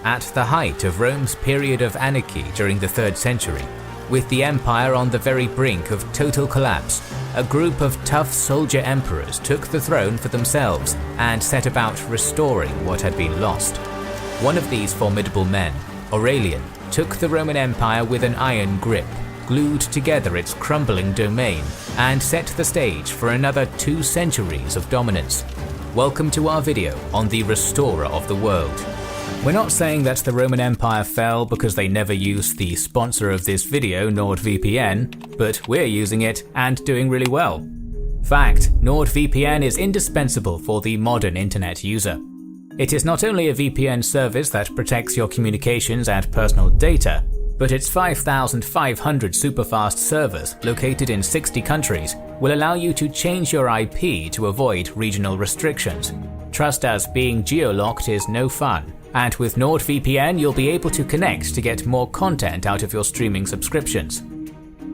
at the height of Rome's period of anarchy during the 3rd century. With the empire on the very brink of total collapse, a group of tough soldier emperors took the throne for themselves and set about restoring what had been lost. One of these formidable men, Aurelian, took the Roman Empire with an iron grip, glued together its crumbling domain, and set the stage for another 2 centuries of dominance. Welcome to our video on the restorer of the world. We're not saying that the Roman Empire fell because they never used the sponsor of this video, NordVPN, but we're using it and doing really well. Fact: NordVPN is indispensable for the modern internet user. It is not only a VPN service that protects your communications and personal data, but its 5,500 superfast servers located in 60 countries will allow you to change your IP to avoid regional restrictions. Trust us, being geo-locked is no fun. And with NordVPN, you'll be able to connect to get more content out of your streaming subscriptions.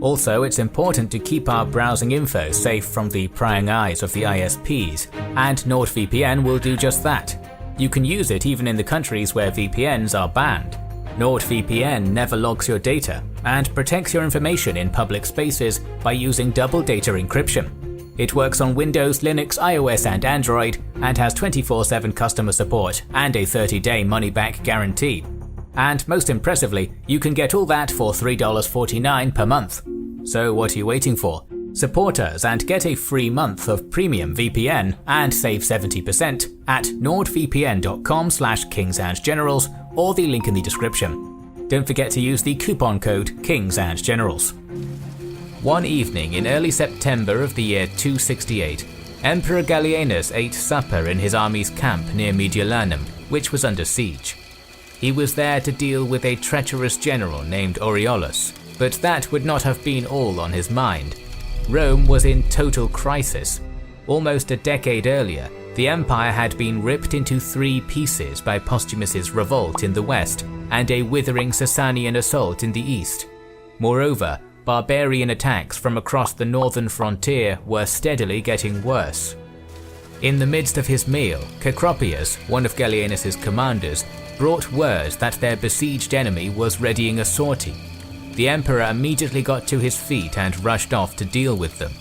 Also, it's important to keep our browsing info safe from the prying eyes of the ISPs, and NordVPN will do just that. You can use it even in the countries where VPNs are banned. NordVPN never logs your data and protects your information in public spaces by using double data encryption. It works on Windows, Linux, iOS and Android, and has 24/7 customer support and a 30-day money-back guarantee. And most impressively, you can get all that for $3.49 per month. So what are you waiting for? Support us and get a free month of premium VPN and save 70% at nordvpn.com/kingsandgenerals or the link in the description. Don't forget to use the coupon code KingsandGenerals. One evening in early September of the year 268, Emperor Gallienus ate supper in his army's camp near Mediolanum, which was under siege. He was there to deal with a treacherous general named Aureolus, but that would not have been all on his mind. Rome was in total crisis. Almost a decade earlier, the empire had been ripped into 3 pieces by Postumus's revolt in the west and a withering Sasanian assault in the east. Moreover, barbarian attacks from across the northern frontier were steadily getting worse. In the midst of his meal, Cecropius, one of Gallienus's commanders, brought word that their besieged enemy was readying a sortie. The emperor immediately got to his feet and rushed off to deal with them.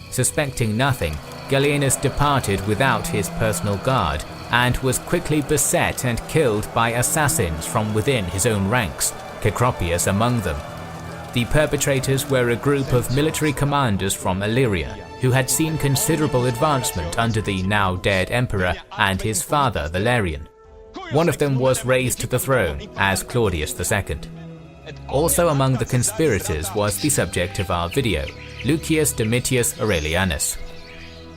Suspecting nothing, Gallienus departed without his personal guard and was quickly beset and killed by assassins from within his own ranks, Cecropius among them. The perpetrators were a group of military commanders from Illyria, who had seen considerable advancement under the now dead emperor and his father Valerian. One of them was raised to the throne as Claudius II. Also among the conspirators was the subject of our video, Lucius Domitius Aurelianus.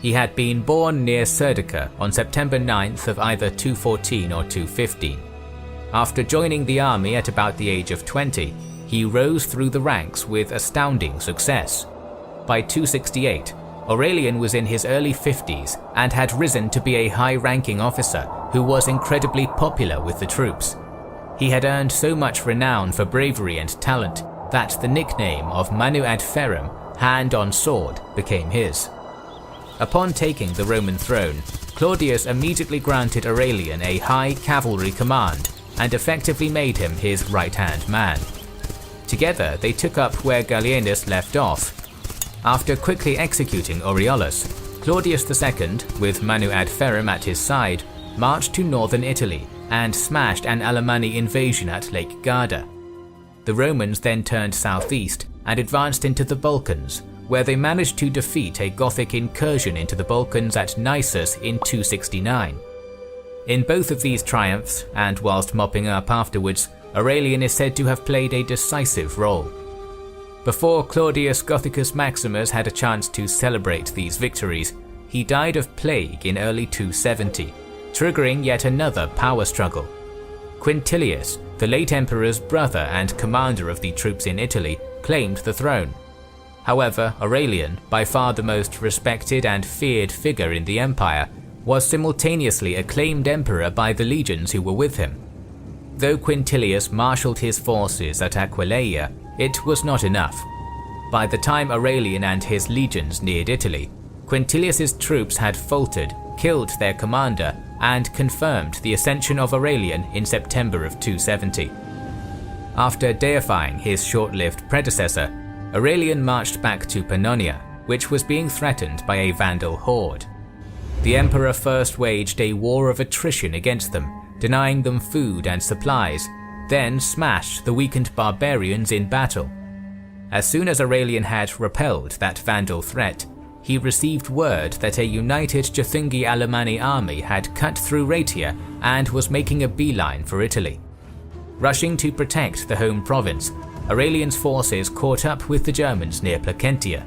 He had been born near Serdica on September 9th of either 214 or 215. After joining the army at about the age of 20, he rose through the ranks with astounding success. By 268, Aurelian was in his early 50s and had risen to be a high-ranking officer who was incredibly popular with the troops. He had earned so much renown for bravery and talent that the nickname of Manu ad Ferrum, hand on sword, became his. Upon taking the Roman throne, Claudius immediately granted Aurelian a high cavalry command and effectively made him his right-hand man. Together they took up where Gallienus left off. After quickly executing Aureolus, Claudius II, with Manu ad Ferrum at his side, marched to northern Italy and smashed an Alemanni invasion at Lake Garda. The Romans then turned southeast and advanced into the Balkans, where they managed to defeat a Gothic incursion into the Balkans at Nisus in 269. In both of these triumphs, and whilst mopping up afterwards, Aurelian is said to have played a decisive role. Before Claudius Gothicus Maximus had a chance to celebrate these victories, he died of plague in early 270, triggering yet another power struggle. Quintilius, the late emperor's brother and commander of the troops in Italy, claimed the throne. However, Aurelian, by far the most respected and feared figure in the empire, was simultaneously acclaimed emperor by the legions who were with him. Though Quintilius marshalled his forces at Aquileia, it was not enough. By the time Aurelian and his legions neared Italy, Quintilius's troops had faltered, killed their commander, and confirmed the ascension of Aurelian in September of 270. After deifying his short-lived predecessor, Aurelian marched back to Pannonia, which was being threatened by a Vandal horde. The emperor first waged a war of attrition against them, denying them food and supplies, then smashed the weakened barbarians in battle. As soon as Aurelian had repelled that Vandal threat, he received word that a united Juthungi Alemanni army had cut through Raetia and was making a beeline for Italy. Rushing to protect the home province, Aurelian's forces caught up with the Germans near Placentia.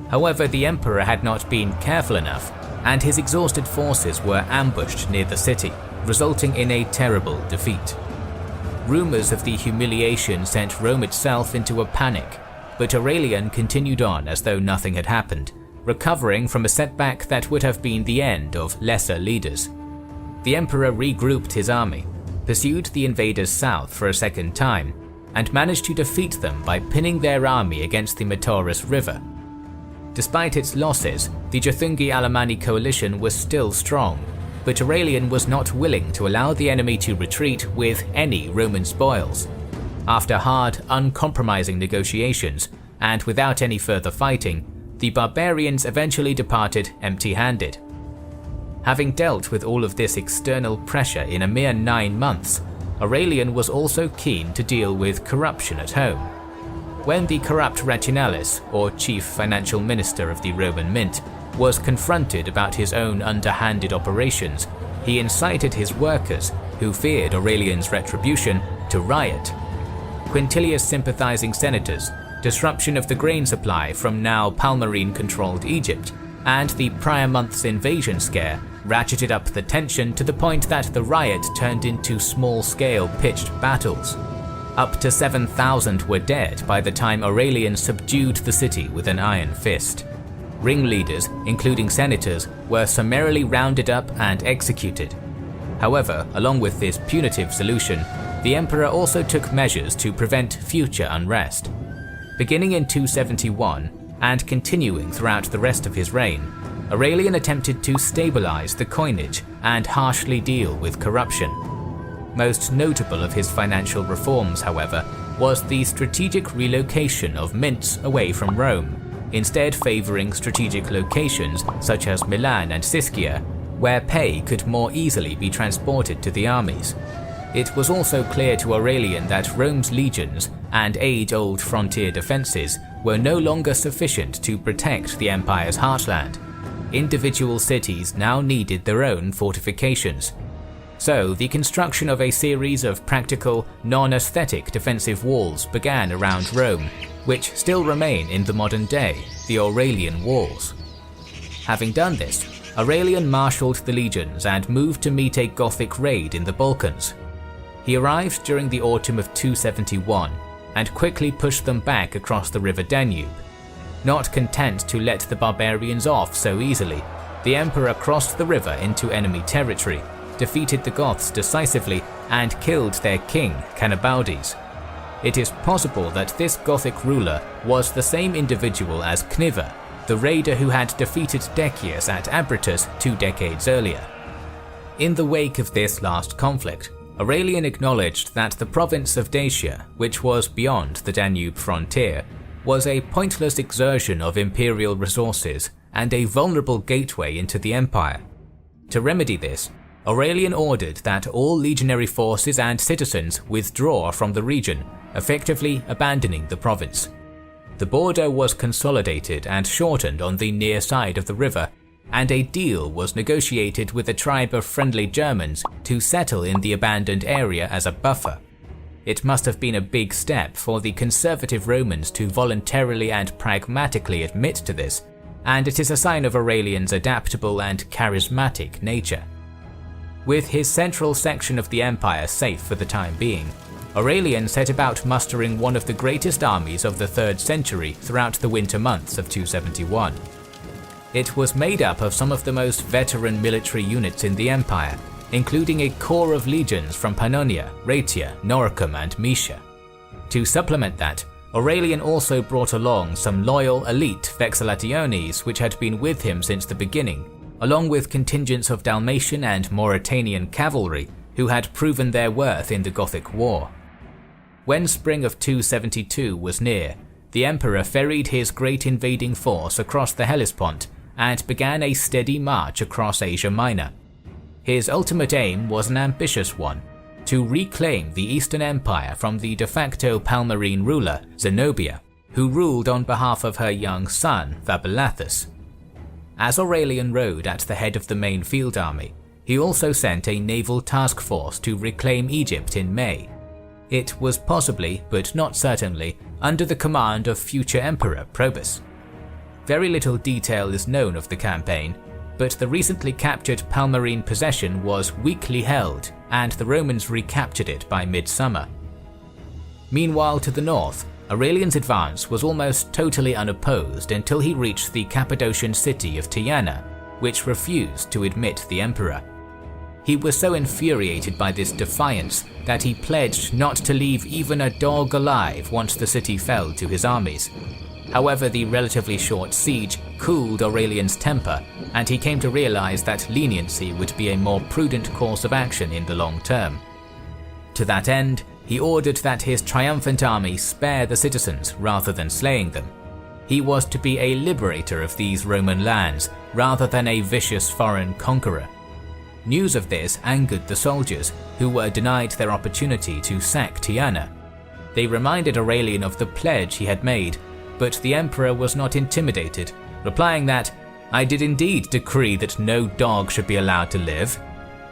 However, the emperor had not been careful enough, and his exhausted forces were ambushed near the city, resulting in a terrible defeat. Rumors of the humiliation sent Rome itself into a panic, but Aurelian continued on as though nothing had happened, recovering from a setback that would have been the end of lesser leaders. The emperor regrouped his army, pursued the invaders south for a second time, and managed to defeat them by pinning their army against the Metaurus River. Despite its losses, the Juthungi Alemanni coalition was still strong, but Aurelian was not willing to allow the enemy to retreat with any Roman spoils. After hard, uncompromising negotiations, and without any further fighting, the barbarians eventually departed empty-handed. Having dealt with all of this external pressure in a mere 9 months, Aurelian was also keen to deal with corruption at home. When the corrupt Rationalis, or chief financial minister of the Roman Mint, was confronted about his own underhanded operations, he incited his workers, who feared Aurelian's retribution, to riot. Quintilius' sympathizing senators, disruption of the grain supply from now Palmyrene-controlled Egypt, and the prior month's invasion scare ratcheted up the tension to the point that the riot turned into small-scale pitched battles. Up to 7,000 were dead by the time Aurelian subdued the city with an iron fist. Ringleaders, including senators, were summarily rounded up and executed. However, along with this punitive solution, the emperor also took measures to prevent future unrest. Beginning in 271 and continuing throughout the rest of his reign, Aurelian attempted to stabilize the coinage and harshly deal with corruption. Most notable of his financial reforms, however, was the strategic relocation of mints away from Rome, instead favoring strategic locations such as Milan and Siscia, where pay could more easily be transported to the armies. It was also clear to Aurelian that Rome's legions and age-old frontier defences were no longer sufficient to protect the empire's heartland. Individual cities now needed their own fortifications. So the construction of a series of practical, non-aesthetic defensive walls began around Rome, which still remain in the modern day, the Aurelian Walls. Having done this, Aurelian marshalled the legions and moved to meet a Gothic raid in the Balkans. He arrived during the autumn of 271 and quickly pushed them back across the river Danube. Not content to let the barbarians off so easily, the emperor crossed the river into enemy territory, defeated the Goths decisively, and killed their king, Cannibaldes. It is possible that this Gothic ruler was the same individual as Cniva, the raider who had defeated Decius at Abritus 2 decades earlier. In the wake of this last conflict, Aurelian acknowledged that the province of Dacia, which was beyond the Danube frontier, was a pointless exertion of imperial resources and a vulnerable gateway into the empire. To remedy this, Aurelian ordered that all legionary forces and citizens withdraw from the region, effectively abandoning the province. The border was consolidated and shortened on the near side of the river, and a deal was negotiated with a tribe of friendly Germans to settle in the abandoned area as a buffer. It must have been a big step for the conservative Romans to voluntarily and pragmatically admit to this, and it is a sign of Aurelian's adaptable and charismatic nature. With his central section of the empire safe for the time being, Aurelian set about mustering one of the greatest armies of the 3rd century throughout the winter months of 271. It was made up of some of the most veteran military units in the empire, including a core of legions from Pannonia, Raetia, Noricum and Moesia. To supplement that, Aurelian also brought along some loyal elite Vexellationes which had been with him since the beginning, along with contingents of Dalmatian and Mauritanian cavalry who had proven their worth in the Gothic War. When spring of 272 was near, the emperor ferried his great invading force across the Hellespont and began a steady march across Asia Minor. His ultimate aim was an ambitious one: to reclaim the Eastern Empire from the de facto Palmyrene ruler Zenobia, who ruled on behalf of her young son Vabilathus. As Aurelian rode at the head of the main field army, he also sent a naval task force to reclaim Egypt in May. It was possibly, but not certainly, under the command of future Emperor Probus. Very little detail is known of the campaign, but the recently captured Palmyrene possession was weakly held, and the Romans recaptured it by midsummer. Meanwhile, to the north, Aurelian's advance was almost totally unopposed until he reached the Cappadocian city of Tyana, which refused to admit the emperor. He was so infuriated by this defiance that he pledged not to leave even a dog alive once the city fell to his armies. However, the relatively short siege cooled Aurelian's temper, and he came to realize that leniency would be a more prudent course of action in the long term. To that end, he ordered that his triumphant army spare the citizens rather than slaying them. He was to be a liberator of these Roman lands rather than a vicious foreign conqueror. News of this angered the soldiers, who were denied their opportunity to sack Tyana. They reminded Aurelian of the pledge he had made, but the emperor was not intimidated, replying that, "I did indeed decree that no dog should be allowed to live.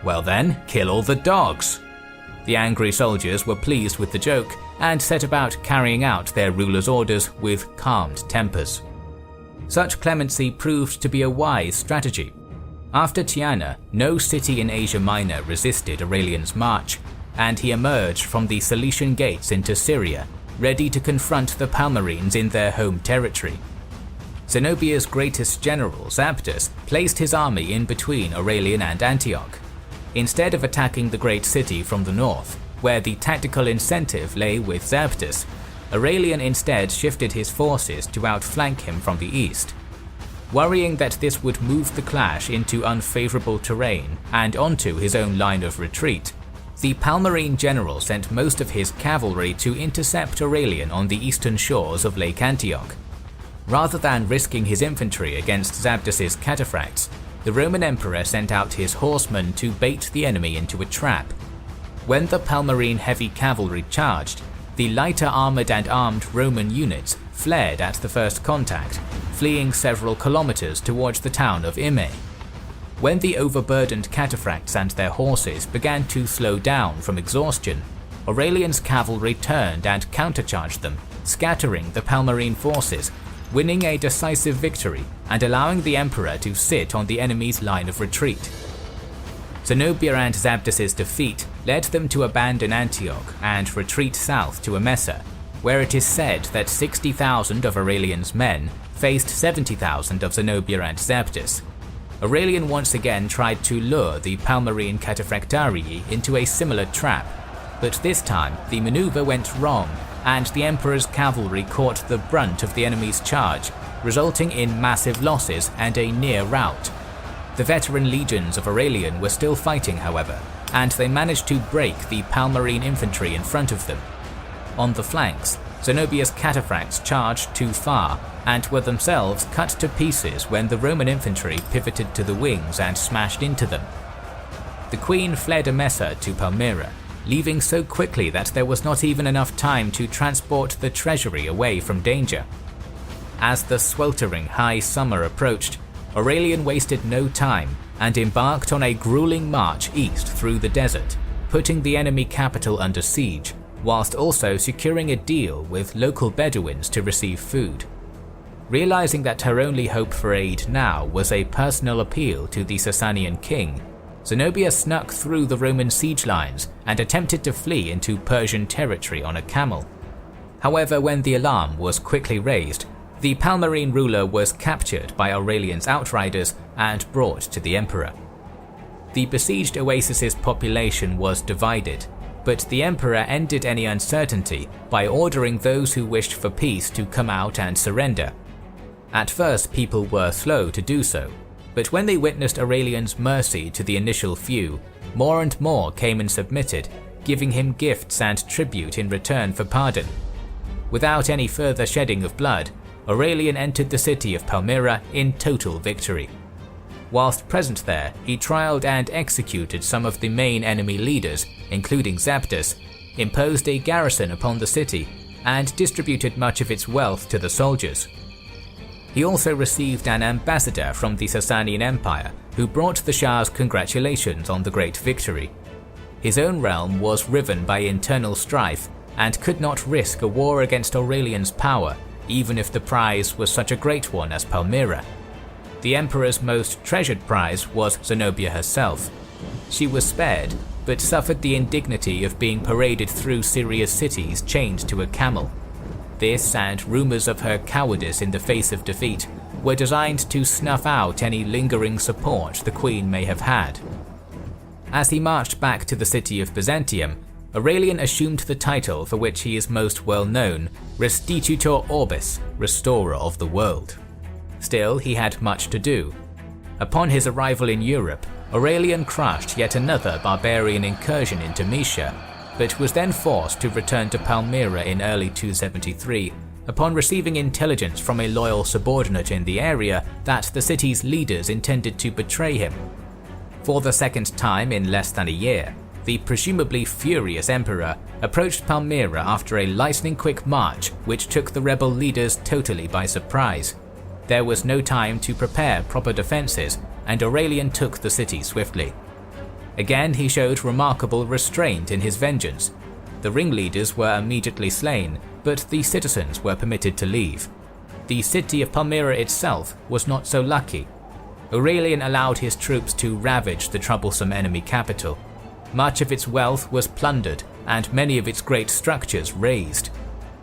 Well then, kill all the dogs." The angry soldiers were pleased with the joke and set about carrying out their ruler's orders with calmed tempers. Such clemency proved to be a wise strategy. After Tyana, no city in Asia Minor resisted Aurelian's march, and he emerged from the Cilician gates into Syria, ready to confront the Palmyrenes in their home territory. Zenobia's greatest general, Zabdas, placed his army in between Aurelian and Antioch. Instead of attacking the great city from the north, where the tactical incentive lay with Zabdas, Aurelian instead shifted his forces to outflank him from the east. Worrying that this would move the clash into unfavorable terrain and onto his own line of retreat, the Palmyrene general sent most of his cavalry to intercept Aurelian on the eastern shores of Lake Antioch. Rather than risking his infantry against Zabdas's cataphracts, the Roman emperor sent out his horsemen to bait the enemy into a trap. When the Palmyrene heavy cavalry charged, the lighter armored and armed Roman units fled at the first contact, fleeing several kilometers towards the town of Ime. When the overburdened cataphracts and their horses began to slow down from exhaustion, Aurelian's cavalry turned and countercharged them, scattering the Palmyrene forces, winning a decisive victory and allowing the emperor to sit on the enemy's line of retreat. Zenobia and Zabdas's defeat led them to abandon Antioch and retreat south to Emesa, where it is said that 60,000 of Aurelian's men faced 70,000 of Zenobia and Zabdas. Aurelian once again tried to lure the Palmyrene cataphractarii into a similar trap, but this time the maneuver went wrong and the emperor's cavalry caught the brunt of the enemy's charge, resulting in massive losses and a near rout. The veteran legions of Aurelian were still fighting, however, and they managed to break the Palmyrene infantry in front of them. On the flanks, Zenobia's cataphracts charged too far and were themselves cut to pieces when the Roman infantry pivoted to the wings and smashed into them. The queen fled Emesa to Palmyra, leaving so quickly that there was not even enough time to transport the treasury away from danger. As the sweltering high summer approached, Aurelian wasted no time and embarked on a grueling march east through the desert, putting the enemy capital under siege, whilst also securing a deal with local Bedouins to receive food. Realizing that her only hope for aid now was a personal appeal to the Sasanian king, Zenobia snuck through the Roman siege lines and attempted to flee into Persian territory on a camel. However, when the alarm was quickly raised, the Palmyrene ruler was captured by Aurelian's outriders and brought to the emperor. The besieged oasis's population was divided, but the emperor ended any uncertainty by ordering those who wished for peace to come out and surrender. At first, people were slow to do so, But when they witnessed Aurelian's mercy to the initial few, more and more came and submitted, giving him gifts and tribute in return for pardon. Without any further shedding of blood, Aurelian entered the city of Palmyra in total victory. Whilst present there, he trialed and executed some of the main enemy leaders, including Zabdas, imposed a garrison upon the city, and distributed much of its wealth to the soldiers. He also received an ambassador from the Sasanian Empire, who brought the Shah's congratulations on the great victory. His own realm was riven by internal strife, and could not risk a war against Aurelian's power, even if the prize was such a great one as Palmyra. The emperor's most treasured prize was Zenobia herself. She was spared, but suffered the indignity of being paraded through Syria's cities chained to a camel. This and rumours of her cowardice in the face of defeat were designed to snuff out any lingering support the queen may have had. As he marched back to the city of Byzantium, Aurelian assumed the title for which he is most well known, Restitutor Orbis, Restorer of the World. Still, he had much to do. Upon his arrival in Europe, Aurelian crushed yet another barbarian incursion into Moesia, but was then forced to return to Palmyra in early 273 upon receiving intelligence from a loyal subordinate in the area that the city's leaders intended to betray him. For the second time in less than a year, the presumably furious emperor approached Palmyra after a lightning-quick march which took the rebel leaders totally by surprise. There was no time to prepare proper defences, and Aurelian took the city swiftly. Again, he showed remarkable restraint in his vengeance. The ringleaders were immediately slain, but the citizens were permitted to leave. The city of Palmyra itself was not so lucky. Aurelian allowed his troops to ravage the troublesome enemy capital. Much of its wealth was plundered, and many of its great structures razed.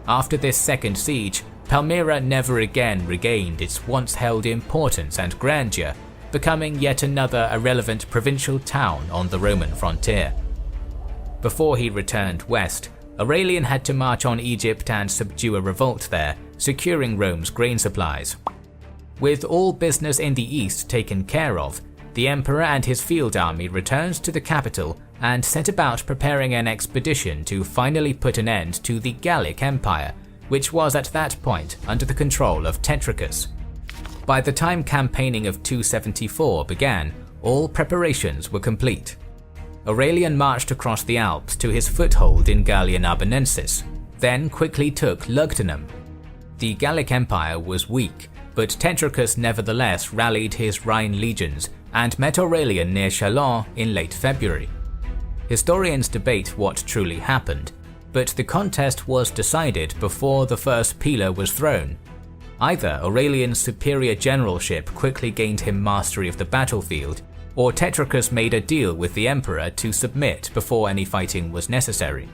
After this second siege, Palmyra never again regained its once held importance and grandeur, becoming yet another irrelevant provincial town on the Roman frontier. Before he returned west, Aurelian had to march on Egypt and subdue a revolt there, securing Rome's grain supplies. With all business in the east taken care of, the emperor and his field army returned to the capital and set about preparing an expedition to finally put an end to the Gallic Empire, which was at that point under the control of Tetricus. By the time campaigning of 274 began, all preparations were complete. Aurelian marched across the Alps to his foothold in Gallia Narbonensis, then quickly took Lugdunum. The Gallic Empire was weak, but Tetricus nevertheless rallied his Rhine legions and met Aurelian near Chalons in late February. Historians debate what truly happened, but the contest was decided before the first pillar was thrown. Either Aurelian's superior generalship quickly gained him mastery of the battlefield, or Tetricus made a deal with the emperor to submit before any fighting was necessary.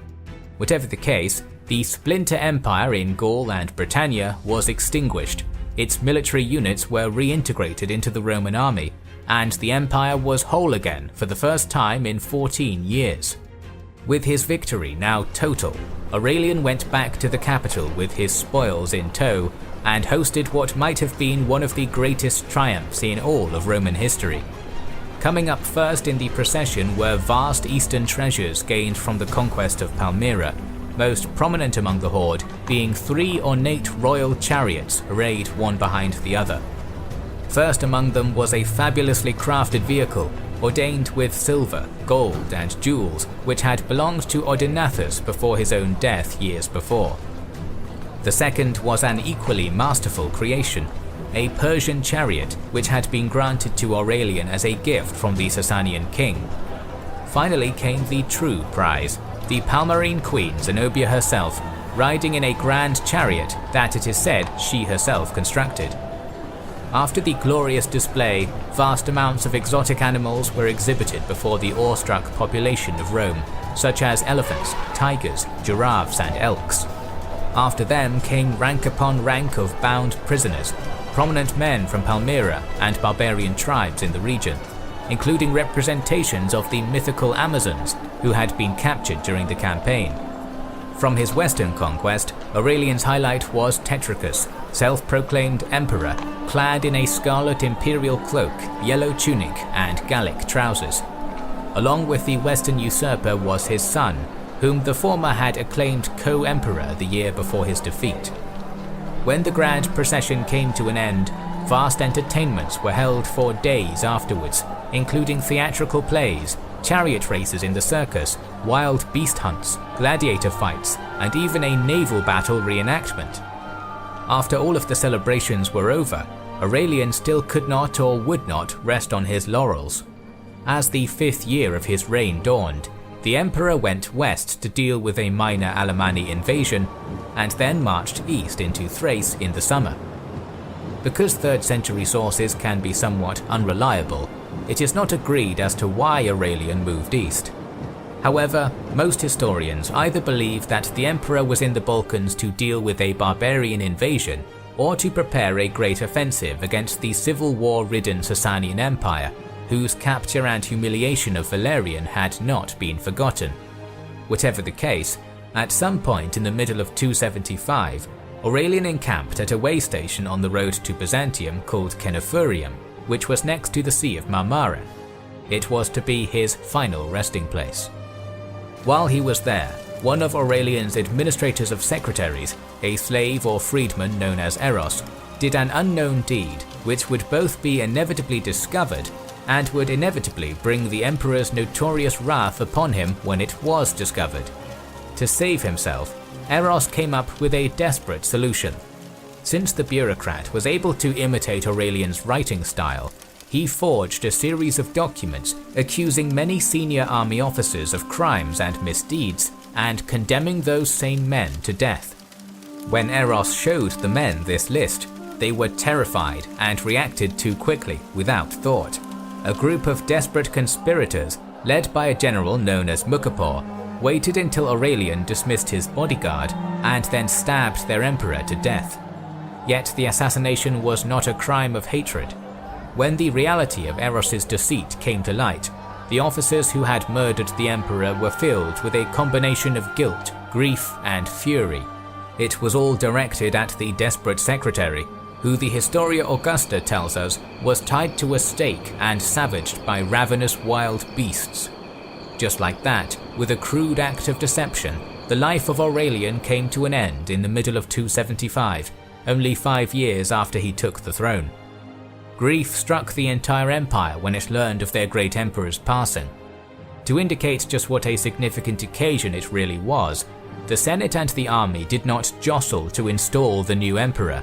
Whatever the case, the splinter empire in Gaul and Britannia was extinguished, its military units were reintegrated into the Roman army, and the empire was whole again for the first time in 14 years. With his victory now total, Aurelian went back to the capital with his spoils in tow and hosted what might have been one of the greatest triumphs in all of Roman history. Coming up first in the procession were vast eastern treasures gained from the conquest of Palmyra, most prominent among the horde being 3 ornate royal chariots arrayed one behind the other. First among them was a fabulously crafted vehicle, ordained with silver, gold, and jewels, which had belonged to Odenathus before his own death years before. The second was an equally masterful creation, a Persian chariot which had been granted to Aurelian as a gift from the Sasanian king. Finally came the true prize, the Palmyrene queen Zenobia herself, riding in a grand chariot that it is said she herself constructed. After the glorious display, vast amounts of exotic animals were exhibited before the awestruck population of Rome, such as elephants, tigers, giraffes, and elks. After them came rank upon rank of bound prisoners, prominent men from Palmyra and barbarian tribes in the region, including representations of the mythical Amazons who had been captured during the campaign. From his western conquest, Aurelian's highlight was Tetricus, self-proclaimed emperor, clad in a scarlet imperial cloak, yellow tunic, and Gallic trousers. Along with the western usurper was his son, whom the former had acclaimed co-emperor the year before his defeat. When the grand procession came to an end, vast entertainments were held for days afterwards, including theatrical plays, chariot races in the circus, wild beast hunts, gladiator fights, and even a naval battle reenactment. After all of the celebrations were over, Aurelian still could not or would not rest on his laurels. As the 5th year of his reign dawned, the emperor went west to deal with a minor Alemanni invasion, and then marched east into Thrace in the summer. Because 3rd century sources can be somewhat unreliable, it is not agreed as to why Aurelian moved east. However, most historians either believe that the emperor was in the Balkans to deal with a barbarian invasion, or to prepare a great offensive against the civil war-ridden Sasanian Empire, whose capture and humiliation of Valerian had not been forgotten. Whatever the case, at some point in the middle of 275, Aurelian encamped at a way station on the road to Byzantium called Cenefurium, which was next to the Sea of Marmara. It was to be his final resting place. While he was there, one of Aurelian's administrators of secretaries, a slave or freedman known as Eros, did an unknown deed which would both be inevitably discovered and would inevitably bring the emperor's notorious wrath upon him when it was discovered. To save himself, Eros came up with a desperate solution. Since the bureaucrat was able to imitate Aurelian's writing style, he forged a series of documents accusing many senior army officers of crimes and misdeeds, and condemning those same men to death. When Eros showed the men this list, they were terrified and reacted too quickly, without thought. A group of desperate conspirators, led by a general known as Mucapor, waited until Aurelian dismissed his bodyguard and then stabbed their emperor to death. Yet the assassination was not a crime of hatred. When the reality of Eros's deceit came to light, the officers who had murdered the emperor were filled with a combination of guilt, grief, and fury. It was all directed at the desperate secretary, who the Historia Augusta tells us was tied to a stake and savaged by ravenous wild beasts. Just like that, with a crude act of deception, the life of Aurelian came to an end in the middle of 275, only 5 years after he took the throne. Grief struck the entire empire when it learned of their great emperor's passing. To indicate just what a significant occasion it really was, the Senate and the army did not jostle to install the new emperor.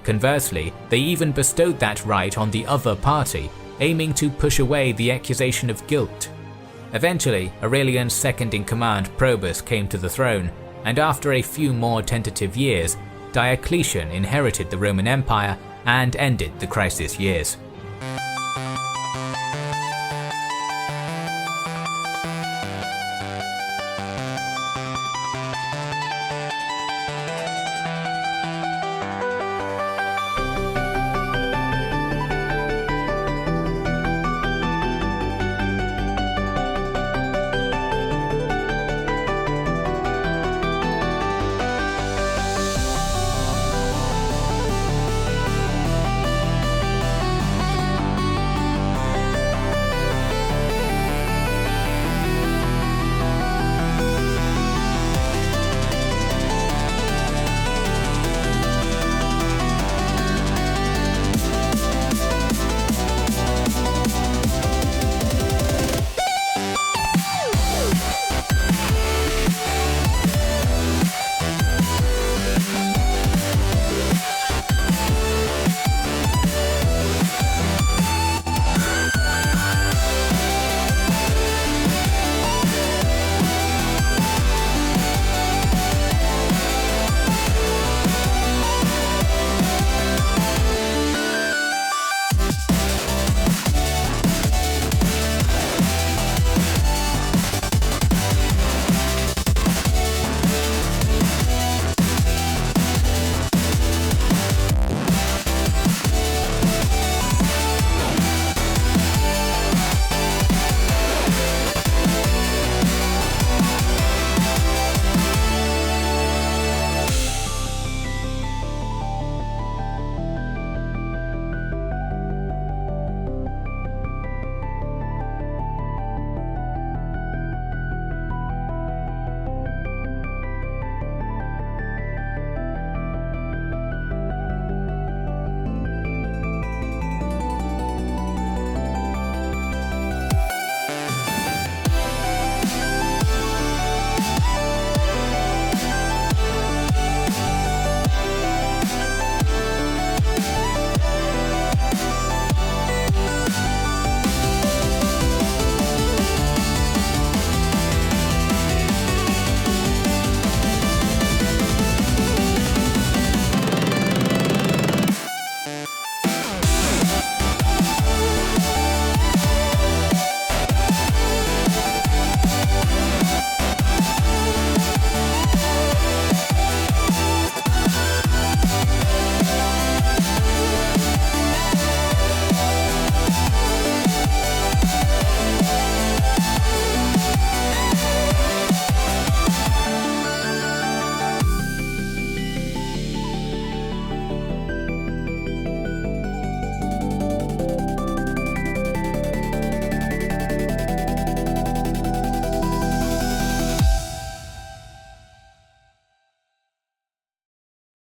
Conversely, they even bestowed that right on the other party, aiming to push away the accusation of guilt. Eventually, Aurelian's second-in-command Probus came to the throne, and after a few more tentative years, Diocletian inherited the Roman Empire and ended the crisis years.